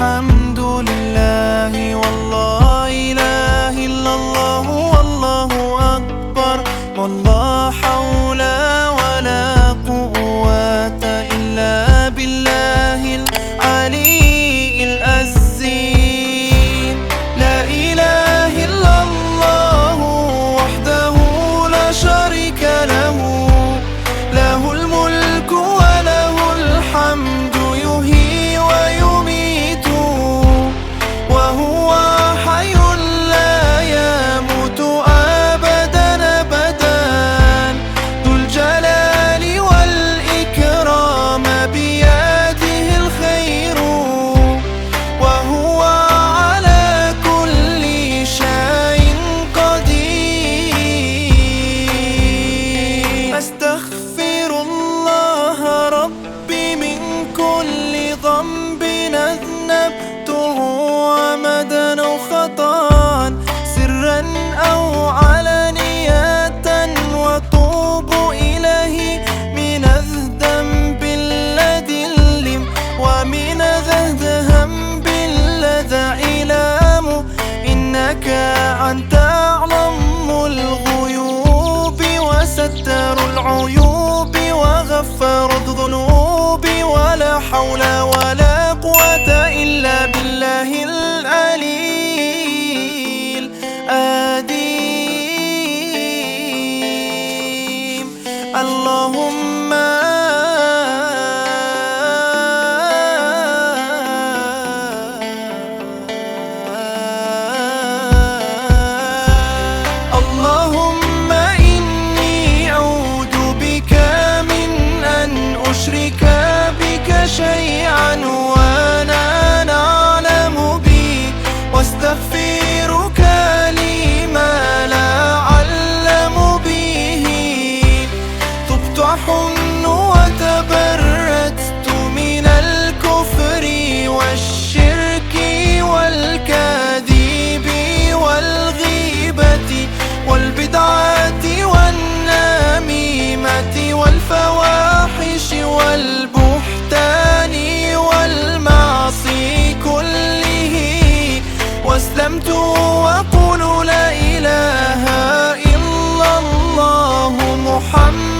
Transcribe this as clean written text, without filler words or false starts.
الحمد لله والله إله إلا الله والله أكبر والله حول ولا قوة إلا بالله العلي العظيم. لا إله إلا الله وحده لا شريك له، له الملك وله الحمد يحيي ويميت وهو حي لا يموت أبدا أبدا، ذو الجلال والإكرام بيده الخير وهو على كل شيء قدير. أستغفر الله ربي من كل ذنب أذنبته عمدا أو خطأ سرا أو علانية، وأتوب إليه من الذنب الذي لم ومن الذنب الذي إلام، إنك أنت أعلم الغيوب وستر العيوب وغفر الذنوب، ولا حول ولا قوة إلا بالله العلي العظيم. اللهم اللهم إني أعوذ بك من أن أشرك بك شيئا وأنا أعلم به، واستغفرك لما لا أعلم به. تبت حن وتبرأت من الكفر والشرك والكذب والغيبة والبدعة والنميمة والفواحش والبهتان والمعصي كله، واسلمت وأقول لا إله إلا الله محمد